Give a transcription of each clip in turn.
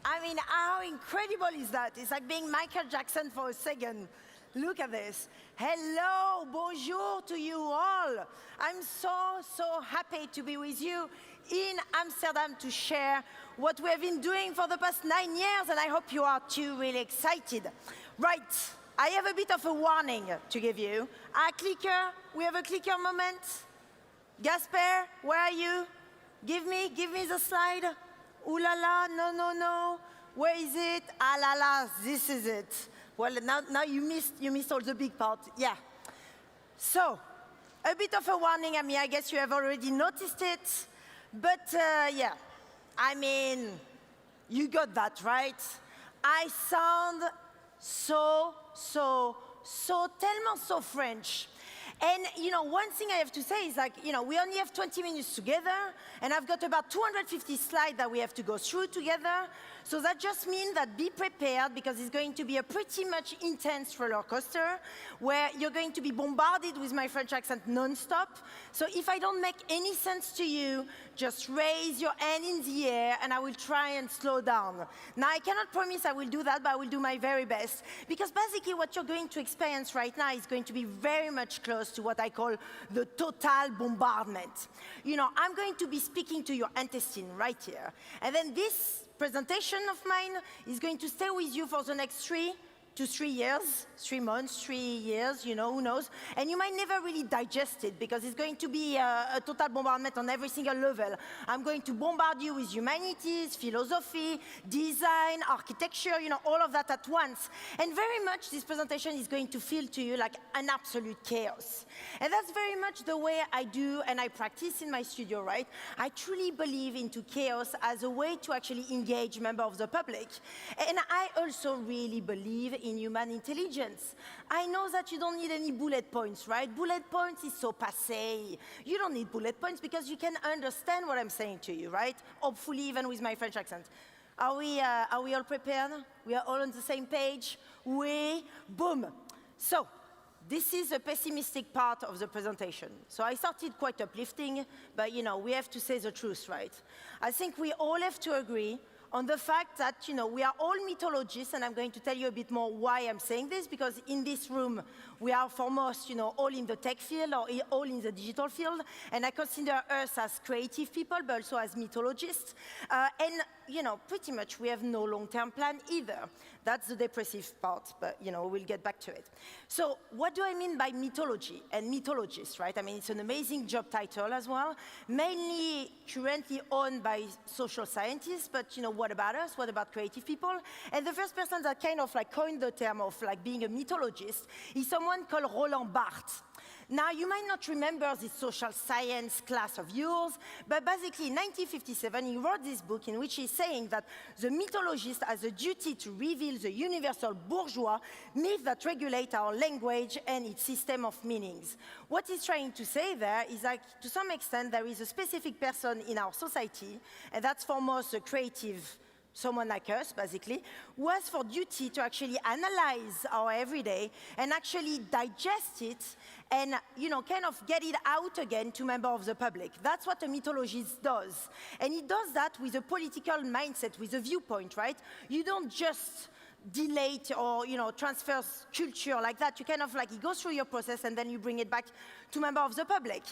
I mean, how incredible is that? It's like being Michael Jackson for a second. Look at this. Hello, bonjour to you all. I'm so happy to be with you in Amsterdam to share what we have been doing for the past 9 years, and I hope you are too really excited. Right, I have a bit of a warning to give you. A clicker, we have a clicker moment. Gasper, where are you? Give me the slide. Ooh la la, no. Where is it? Ah la la, this is it. Well, now you missed all the big part. Yeah. So, a bit of a warning. I mean, I guess you have already noticed it. But yeah, I mean, you got that, right? I sound so tellement so French. And, you know, one thing I have to say is, like, you know, we only have 20 minutes together, and I've got about 250 slides that we have to go through together. So that just means that be prepared, because it's going to be a pretty much intense roller coaster, where you're going to be bombarded with my French accent non-stop. So if I don't make any sense to you, just raise your hand in the air, and I will try and slow down. Now, I cannot promise I will do that, but I will do my very best, because basically what you're going to experience right now is going to be very much close to what I call the total bombardment. You know, I'm going to be speaking to your intestine right here. And then this presentation of mine is going to stay with you for the next 3 to 3 years, 3 months, 3 years, you know, who knows. And you might never really digest it, because it's going to be a total bombardment on every single level. I'm going to bombard you with humanities, philosophy, design, architecture, you know, all of that at once. And very much this presentation is going to feel to you like an absolute chaos. And that's very much the way I do and I practice in my studio, right? I truly believe into chaos as a way to actually engage members of the public. And I also really believe in human intelligence. I know that you don't need any bullet points, right? Bullet points is so passé. You don't need bullet points because you can understand what I'm saying to you, right? Hopefully, even with my French accent. Are we all prepared? We are all on the same page? Oui, boom. So, this is the pessimistic part of the presentation. So I started quite uplifting, but you know, we have to say the truth, right? I think we all have to agree on the fact that, you know, we are all mythologists, and I'm going to tell you a bit more why I'm saying this, because in this room, we are foremost, you know, all in the tech field or all in the digital field, and I consider us as creative people, but also as mythologists. And, you know, pretty much we have no long-term plan either. That's the depressive part, but, you know, we'll get back to it. So what do I mean by mythology and mythologist, right? I mean, it's an amazing job title as well, mainly currently owned by social scientists, but, you know, what about us? What about creative people? And the first person that kind of like coined the term of like being a mythologist is someone called Roland Barthes. Now, you might not remember this social science class of yours, but basically in 1957, he wrote this book in which he's saying that the mythologist has a duty to reveal the universal bourgeois myths that regulate our language and its system of meanings. What he's trying to say there is that, to some extent, there is a specific person in our society, and that's foremost a creative, someone like us, basically, who has for duty to actually analyze our everyday and actually digest it and, you know, kind of get it out again to members of the public. That's what a mythologist does. And he does that with a political mindset, with a viewpoint, right? You don't just delete or, you know, transfer culture like that. You kind of like, it goes through your process and then you bring it back to members of the public.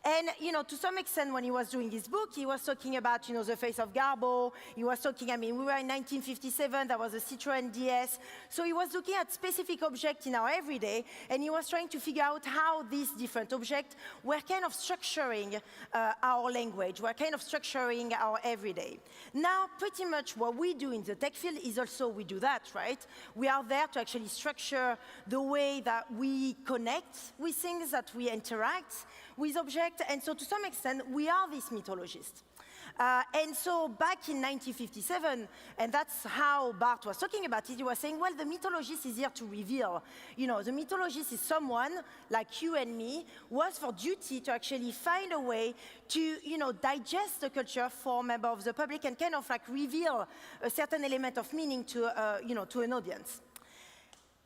And, you know, to some extent when he was doing his book, he was talking about, you know, the face of Garbo. He was talking, I mean, we were in 1957, there was a Citroën DS. So he was looking at specific objects in our everyday, and he was trying to figure out how these different objects were kind of structuring our language, were kind of structuring our everyday. Now, pretty much what we do in the tech field is also we do that, right? We are there to actually structure the way that we connect with things, that we interact with objects, and so to some extent, we are this mythologist. And so back in 1957, and that's how Barthes was talking about it, he was saying, well, the mythologist is here to reveal. You know, the mythologist is someone like you and me who has for duty to actually find a way to, you know, digest the culture for members of the public and kind of like reveal a certain element of meaning to, you know, to an audience.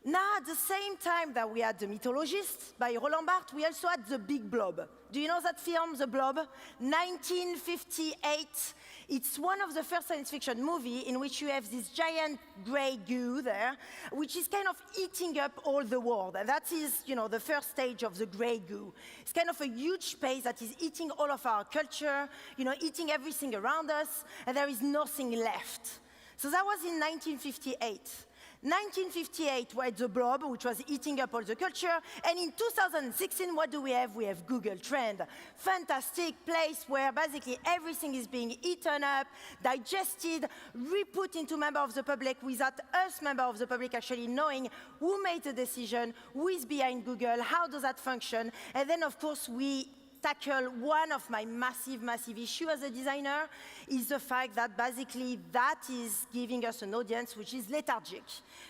Now, at the same time that we had The Mythologist by Roland Barthes, we also had the big blob. Do you know that film, The Blob? 1958. It's one of the first science fiction movies in which you have this giant gray goo there, which is kind of eating up all the world. And that is, the first stage of the gray goo. It's kind of a huge space that is eating all of our culture, eating everything around us, and there is nothing left. So that was in 1958. 1958, we had the blob, which was eating up all the culture. And in 2016, what do we have? We have Google Trend. Fantastic place where basically everything is being eaten up, digested, re-put into member of the public without us, member of the public, actually knowing who made the decision, who is behind Google, how does that function. And then, of course, we tackle one of my massive issues as a designer is the fact that basically that is giving us an audience which is lethargic.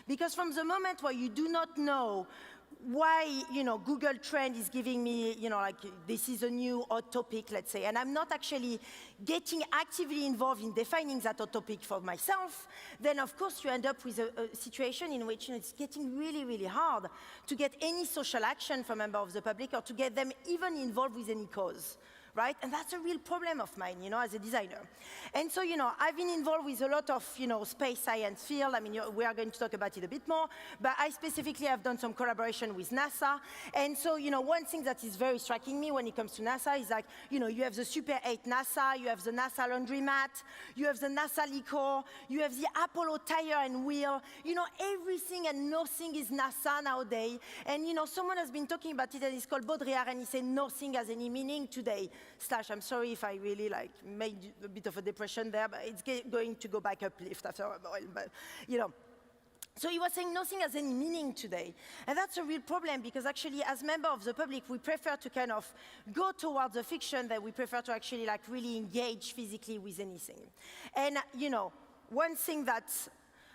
Because from the moment where you do not know why, Google Trend is giving me, this is a new hot topic, let's say, and I'm not actually getting actively involved in defining that hot topic for myself, then of course you end up with a situation in which it's getting really hard to get any social action from members of the public or to get them even involved with any cause. Right? And that's a real problem of mine, as a designer. And so, I've been involved with a lot of, space science field. I mean, we are going to talk about it a bit more, but I specifically have done some collaboration with NASA. And so, one thing that is very striking me when it comes to NASA is like, you have the Super 8 NASA, you have the NASA laundromat, you have the NASA liquor, you have the Apollo tire and wheel, everything and nothing is NASA nowadays. And, someone has been talking about it and it's called Baudrillard and he said nothing has any meaning today. I'm sorry if I really made a bit of a depression there, but it's going to go back uplift after a while. But, So he was saying nothing has any meaning today. And that's a real problem because actually as member of the public, we prefer to kind of go towards the fiction that we prefer to actually really engage physically with anything. And, one thing that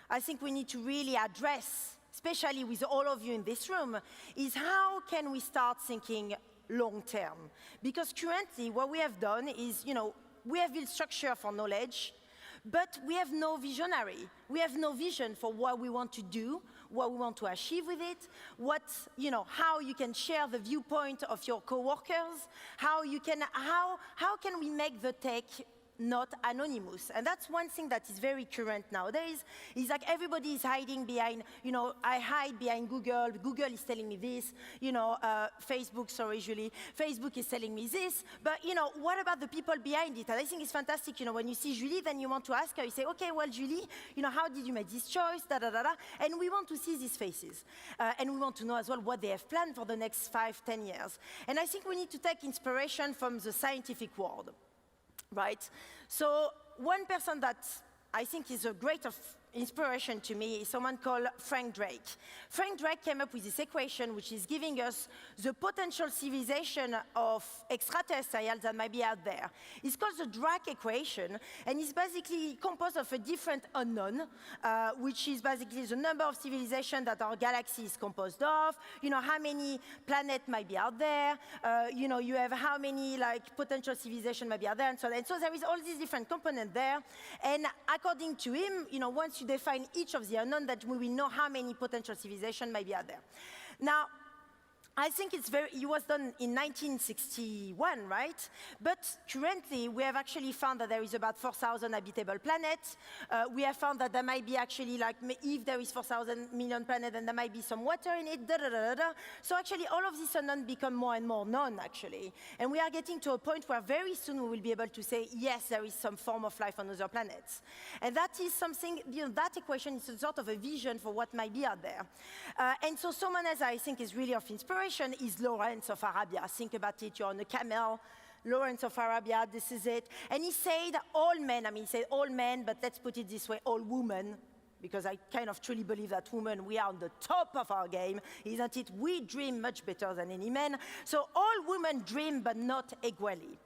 I think we need to really address, especially with all of you in this room, is how can we start thinking long term? Because currently what we have done is, we have built structure for knowledge, but we have no visionary. We have no vision for what we want to do, what we want to achieve with it, how you can share the viewpoint of your coworkers, how can we make the tech not anonymous. And that's one thing that is very current nowadays, is like everybody is hiding behind, I hide behind Google, Google is telling me this, Facebook, sorry, Julie, Facebook is telling me this, but, what about the people behind it? And I think it's fantastic, when you see Julie, then you want to ask her, you say, okay, well, Julie, how did you make this choice, and we want to see these faces. And we want to know as well what they have planned for the next 5-10 years. And I think we need to take inspiration from the scientific world. Right? So one person that I think is a great inspiration to me is someone called Frank Drake. Frank Drake came up with this equation which is giving us the potential civilization of extraterrestrials that might be out there. It's called the Drake equation, and it's basically composed of a different unknown, which is basically the number of civilizations that our galaxy is composed of, how many planets might be out there, you have how many potential civilizations might be out there, and so on. And so there is all these different components there, and according to him, once you define each of the unknown, that we will know how many potential civilizations might be out there. Now, I think it was done in 1961, right? But currently, we have actually found that there is about 4,000 habitable planets. We have found that there might be actually, if there is 4,000 million planets, then there might be some water in it, So actually, all of these unknowns become more and more known, actually. And we are getting to a point where very soon we will be able to say, yes, there is some form of life on other planets. And that is something, that equation is a sort of a vision for what might be out there. And so someone else I think is really of inspiration is Lawrence of Arabia. Think about it, you're on a camel, Lawrence of Arabia, this is it. And he said all men, he said all men, but let's put it this way, all women, because I kind of truly believe that women, we are on the top of our game, isn't it? We dream much better than any man. So all women dream, but not equally.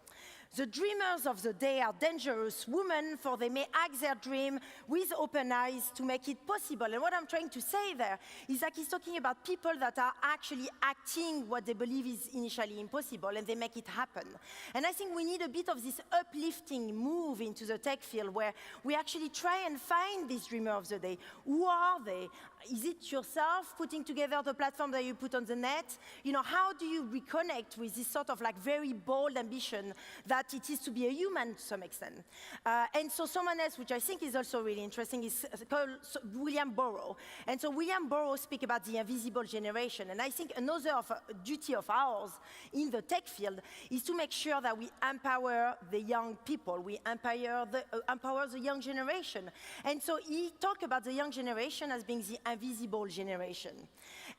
The dreamers of the day are dangerous women, for they may act their dream with open eyes to make it possible. And what I'm trying to say there is that he's talking about people that are actually acting what they believe is initially impossible, and they make it happen. And I think we need a bit of this uplifting move into the tech field where we actually try and find this dreamer of the day. Who are they? Is it yourself putting together the platform that you put on the net? You know, how do you reconnect with this sort of like very bold ambition that it is to be a human to some extent? And so someone else, which I think is also really interesting, is called William Burroughs. And so William Burroughs speaks about the invisible generation. And I think another duty of ours in the tech field is to make sure that we empower the young people. We empower the young generation. And so he talked about the young generation as being the invisible generation.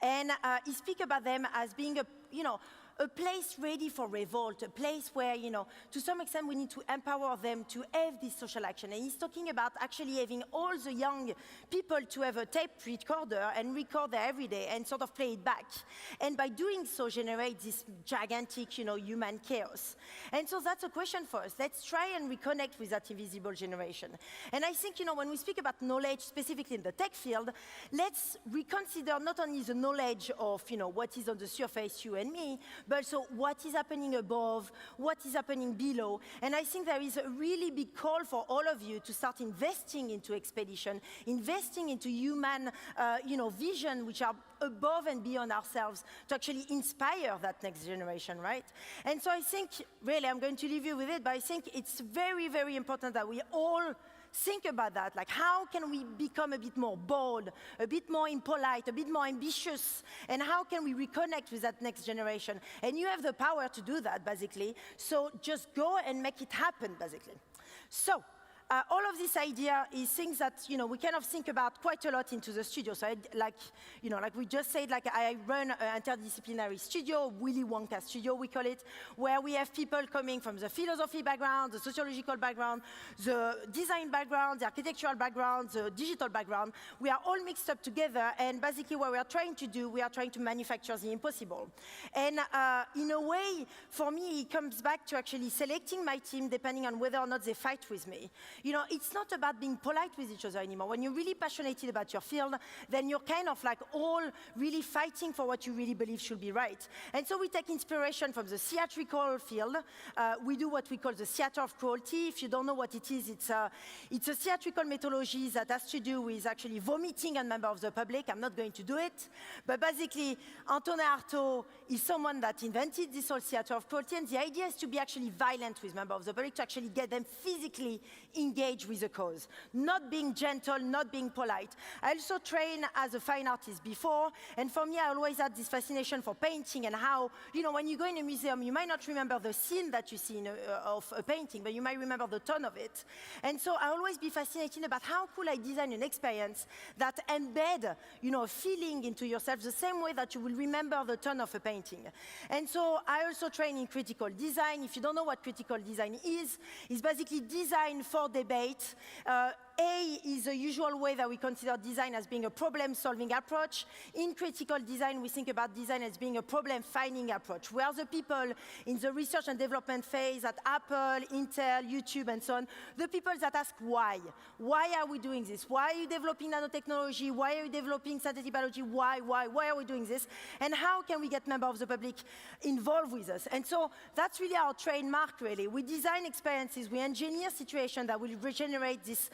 And he speaks about them as being a place ready for revolt, a place where, to some extent we need to empower them to have this social action. And he's talking about actually having all the young people to have a tape recorder and record their everyday and sort of play it back. And by doing so, generate this gigantic, human chaos. And so that's a question for us. Let's try and reconnect with that invisible generation. And I think, when we speak about knowledge, specifically in the tech field, let's reconsider not only the knowledge of, what is on the surface, you and me, but also what is happening above, what is happening below. And I think there is a really big call for all of you to start investing into expedition, investing into human, vision, which are above and beyond ourselves, to actually inspire that next generation, right? And so I think, really, I'm going to leave you with it, but I think it's very, very important that we all think about that. Like, how can we become a bit more bold, a bit more impolite, a bit more ambitious, and how can we reconnect with that next generation? And you have the power to do that, basically. So just go and make it happen, basically. So all of this idea is things that we kind of think about quite a lot into the studio. So like we just said, I run an interdisciplinary studio, Willy Wonka studio we call it, where we have people coming from the philosophy background, the sociological background, the design background, the architectural background, the digital background. We are all mixed up together, and basically what we are trying to do, we are trying to manufacture the impossible. And in a way, for me, it comes back to actually selecting my team depending on whether or not they fight with me. It's not about being polite with each other anymore. When you're really passionate about your field, then you're kind of like all really fighting for what you really believe should be right. And so we take inspiration from the theatrical field. We do what we call the theater of cruelty. If you don't know what it is, it's a theatrical methodology that has to do with actually vomiting on members of the public. I'm not going to do it. But basically, Antonin Artaud is someone that invented this whole theater of cruelty. And the idea is to be actually violent with members of the public, to actually get them physically engaged with a cause, not being gentle, not being polite. I also trained as a fine artist before, and for me, I always had this fascination for painting and how, when you go in a museum, you might not remember the scene that you see of a painting, but you might remember the tone of it. And so I always be fascinated about how could I design an experience that embed, a feeling into yourself the same way that you will remember the tone of a painting. And so I also train in critical design. If you don't know what critical design is, it's basically design for debate. A is the usual way that we consider design as being a problem-solving approach. In critical design, we think about design as being a problem-finding approach. We are the people in the research and development phase at Apple, Intel, YouTube, and so on, the people that ask why. Why are we doing this? Why are you developing nanotechnology? Why are you developing synthetic biology? Why are we doing this? And how can we get members of the public involved with us? And so that's really our trademark, really. We design experiences, we engineer situations that will regenerate this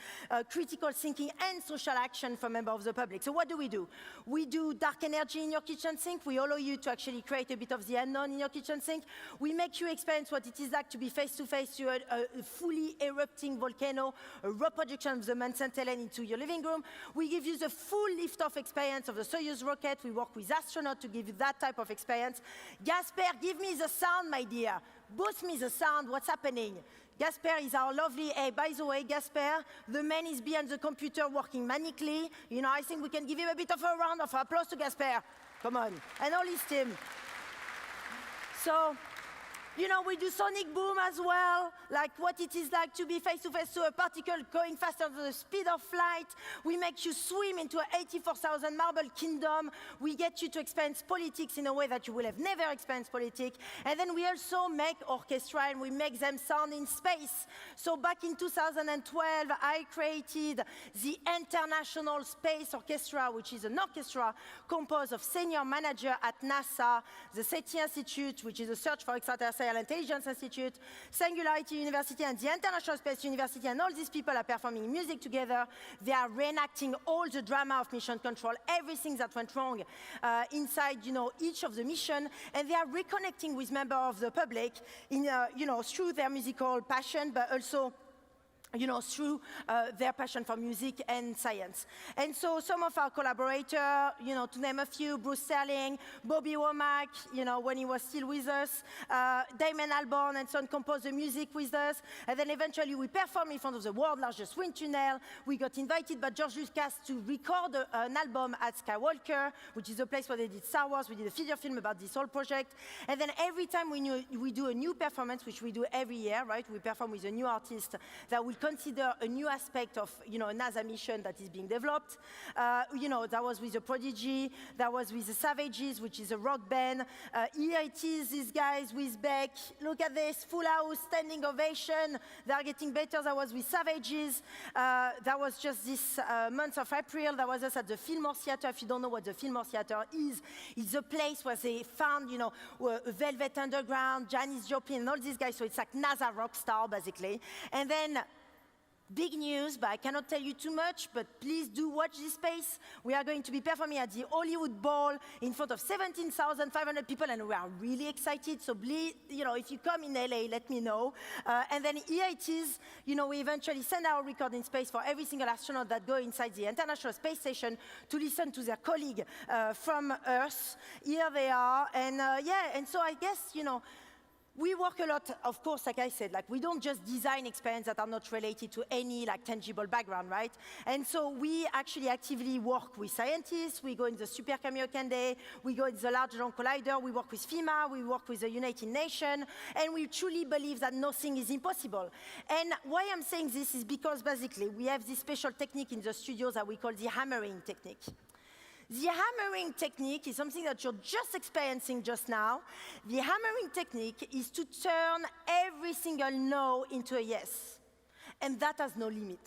critical thinking and social action for members of the public. So what do? We do dark energy in your kitchen sink. We allow you to actually create a bit of the unknown in your kitchen sink. We make you experience what it is like to be face-to-face to a fully erupting volcano, a reproduction of the Mount St. Helens into your living room. We give you the full lift-off experience of the Soyuz rocket. We work with astronauts to give you that type of experience. Gasper, give me the sound, my dear. Boost me the sound. What's happening? Gasper is our lovely, hey, by the way, Gasper, the man is behind the computer working manically. I think we can give him a bit of a round of applause to Gasper. Come on. And all his team. So You know, we do sonic boom as well, like what it is like to be face-to-face to a particle going faster than the speed of light. We make you swim into an 84,000 marble kingdom. We get you to experience politics in a way that you will have never experienced politics. And then we also make orchestra, and we make them sound in space. So back in 2012, I created the International Space Orchestra, which is an orchestra composed of senior managers at NASA, the SETI Institute, which is a search for extraterrestrial Intelligence Institute, Singularity University, and the International Space University, and all these people are performing music together. They are reenacting all the drama of mission control, everything that went wrong inside, each of the mission, and they are reconnecting with members of the public in, through their musical passion, but also through their passion for music and science. And so some of our collaborators, to name a few, Bruce Sterling, Bobby Womack, when he was still with us, Damon Albarn and so on, composed the music with us. And then eventually we performed in front of the world's largest wind tunnel. We got invited by George Lucas to record an album at Skywalker, which is a place where they did Star Wars. We did a feature film about this whole project. And then every time we do a new performance, which we do every year, right? We perform with a new artist that will consider a new aspect of a NASA mission that is being developed. That was with the Prodigy, that was with the Savages, which is a rock band. Here it is, these guys with Beck. Look at this, full house, standing ovation. They are getting better. That was with Savages. That was just this month of April. That was us at the Fillmore Theatre. If you don't know what the Fillmore Theatre is, it's a place where they found, Velvet Underground, Janis Joplin, and all these guys. So it's like NASA rock star, basically. And then big news, but I cannot tell you too much, but please do watch this space. We are going to be performing at the Hollywood Bowl in front of 17,500 people, and we are really excited. So please, if you come in LA, let me know. And then here it is, we eventually send our recording space for every single astronaut that go inside the International Space Station to listen to their colleague from Earth. Here they are, and and so I guess, we work a lot, of course, like I said, we don't just design experiences that are not related to any tangible background, right? And so we actually actively work with scientists. We go in the Super Kamiokande Day, we go in the Large Hadron Collider, we work with FEMA, we work with the United Nations, and we truly believe that nothing is impossible. And why I'm saying this is because basically we have this special technique in the studios that we call the hammering technique. The hammering technique is something that you're just experiencing just now. The hammering technique is to turn every single no into a yes. And that has no limit,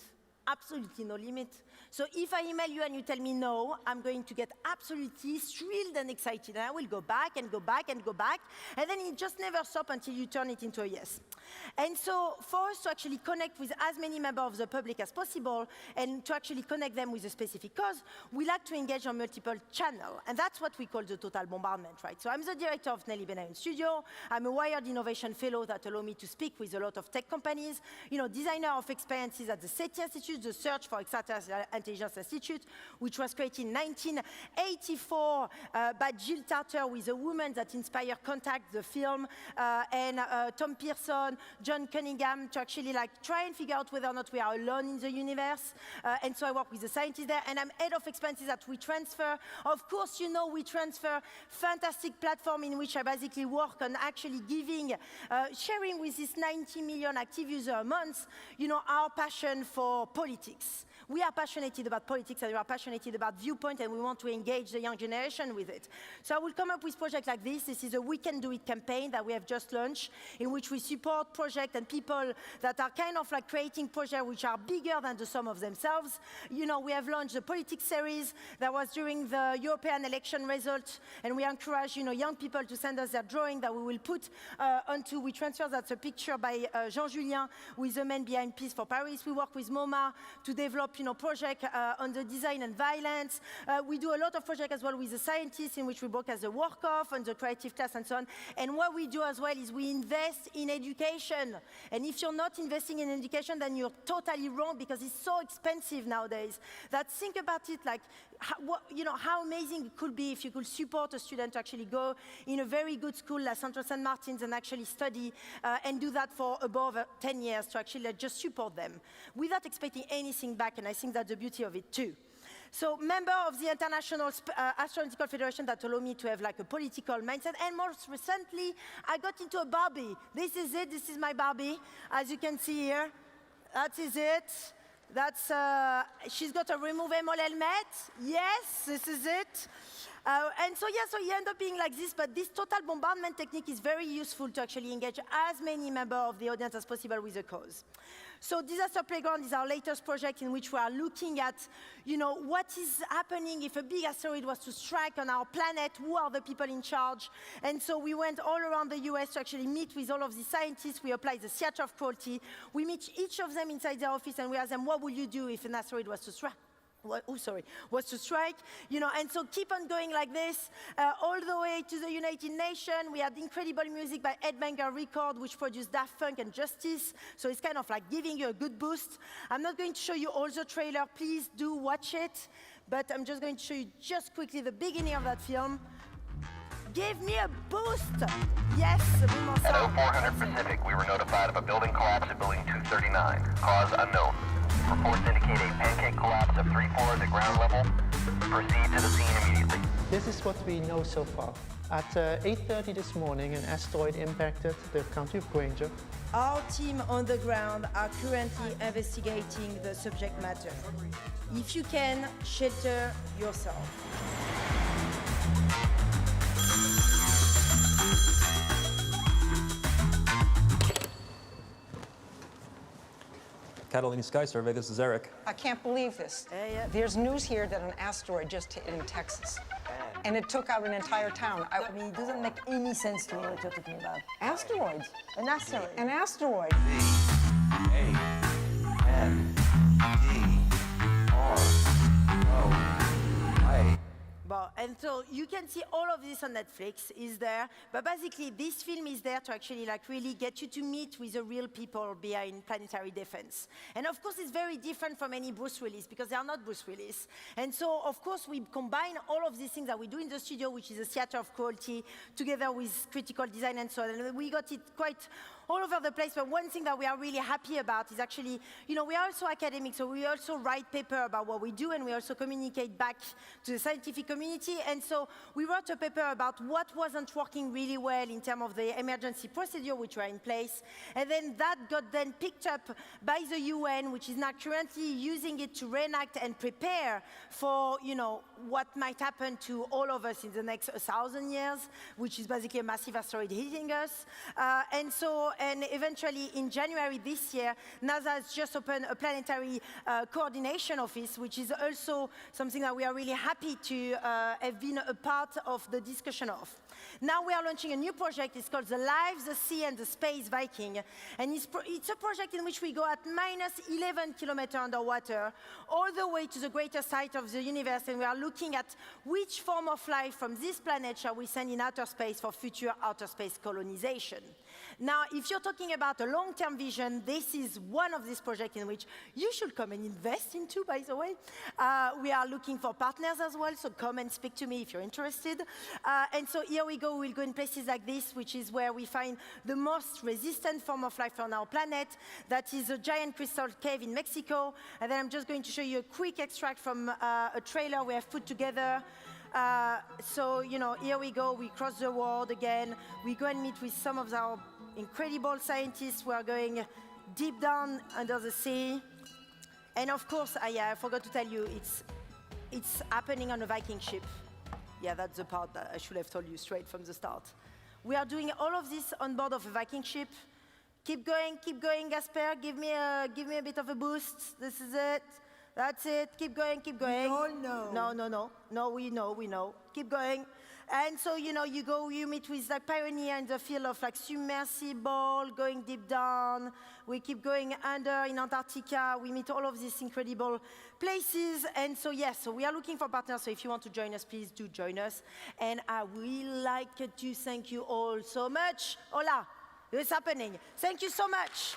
absolutely no limit. So if I email you and you tell me no, I'm going to get absolutely thrilled and excited. And I will go back and go back and go back. And then it just never stops until you turn it into a yes. And so for us to actually connect with as many members of the public as possible and to actually connect them with a specific cause, we like to engage on multiple channels. And that's what we call the total bombardment, right? So I'm the director of Nelly Ben Hayoun Studio. I'm a Wired Innovation Fellow that allow me to speak with a lot of tech companies, designer of experiences at the SETI Institute, the Search for Extraterrestrial Intelligence Institute, which was created in 1984 by Jill Tarter with a woman that inspired Contact, the film, and Tom Pearson, John Cunningham, to actually try and figure out whether or not we are alone in the universe. And so I work with the scientists there, and I'm head of experiences that we transfer. Of course, we transfer fantastic platform in which I basically work on actually giving, sharing with this 90 million active users a month, our passion for politics. We are passionate about politics, and we are passionate about viewpoint, and we want to engage the young generation with it. So I will come up with projects like this. This is a We Can Do It campaign that we have just launched, in which we support projects and people that are kind of creating projects which are bigger than the sum of themselves. We have launched the politics series that was during the European election results, and we encourage, young people to send us their drawing that we will put onto We Transfer. That's a picture by Jean Julien, who is the man behind Peace for Paris. We work with MoMA to develop project on the design and violence. We do a lot of projects as well with the scientists, in which we work as a work-off on the creative class and so on. And what we do as well is we invest in education. And if you're not investing in education, then you're totally wrong, because it's so expensive nowadays. Think about it how amazing it could be if you could support a student to actually go in a very good school like Central St. Martin's and actually study and do that for above 10 years to actually just support them without expecting anything back. And I think that's the beauty of it too. So member of the International Astronautical Federation that allowed me to have like a political mindset. And most recently, I got into a Barbie. This is it. This is my Barbie, as you can see here. That is it. That's, she's got a remove ML helmet. Yes, this is it. And so, yeah, so you end up being like this, but this total bombardment technique is very useful to actually engage as many members of the audience as possible with the cause. So Disaster Playground is our latest project in which we are looking at, what is happening if a big asteroid was to strike on our planet, who are the people in charge? And so we went all around the US to actually meet with all of the scientists. We applied the theater of cruelty. We meet each of them inside their office and we ask them, what would you do if an asteroid was to strike? Was to strike, and so keep on going like this, all the way to the United Nations. We had incredible music by Headbanger Record, which produced Daft Punk and Justice, so it's kind of like giving you a good boost. I'm not going to show you all the trailer, please do watch it, but I'm just going to show you just quickly the beginning of that film. Give me a boost! Yes, a bit more sound. At 0400 Pacific, we were notified of a building collapse at building 239, cause unknown. Reports indicate a pancake collapse of 3 floors at ground level. Proceed to the scene immediately. This is what we know so far. At 8:30 this morning, an asteroid impacted the county of Granger. Our team on the ground are currently investigating the subject matter. If you can, shelter yourself. Catalina Sky Survey, this is Eric. I can't believe this. There's news here that an asteroid just hit in Texas. And it took out an entire town. I mean, it doesn't make any sense to me what you're talking about. Asteroids? An asteroid. An asteroid. And so you can see all of this on Netflix, is there. But basically, this film is there to actually really get you to meet with the real people behind planetary defense. And of course, it's very different from any Bruce Willis, because they are not Bruce Willis. And so, of course, we combine all of these things that we do in the studio, which is a theater of quality, together with critical design and so on. And we got it quite all over the place, but one thing that we are really happy about is actually, we are also academics, so we also write paper about what we do, and we also communicate back to the scientific community. And so we wrote a paper about what wasn't working really well in terms of the emergency procedure which were in place. And then that got then picked up by the UN, which is now currently using it to reenact and prepare for, what might happen to all of us in the next 1,000 years, which is basically a massive asteroid hitting us. And eventually in January this year, NASA has just opened a planetary coordination office, which is also something that we are really happy to have been a part of the discussion of. Now we are launching a new project. It's called The Life, the Sea, and the Space Viking. And it's a project in which we go at -11 kilometers underwater, all the way to the greatest height of the universe, and we are looking at which form of life from this planet shall we send in outer space for future outer space colonization. Now, if you're talking about a long-term vision, this is one of these projects in which you should come and invest into, by the way. We are looking for partners as well, so come and speak to me if you're interested. And so here we go. We'll go in places like this, which is where we find the most resistant form of life on our planet. That is a giant crystal cave in Mexico. And then I'm just going to show you a quick extract from a trailer we have put together. So, here we go. We cross the world again. We go and meet with some of our incredible scientists who are going deep down under the sea. And of course, I forgot to tell you, it's happening on a Viking ship. Yeah, that's the part that I should have told you straight from the start. We are doing all of this on board of a Viking ship. Keep going, Gasper. Give me a bit of a boost. This is it. That's it. Keep going. No, we know. Keep going. And so, you meet with pioneer in the field of submersible, going deep down. We keep going under in Antarctica. We meet all of these incredible places. And so, yes, so we are looking for partners. So if you want to join us, please do join us. And I will like to thank you all so much. Hola, it's happening. Thank you so much.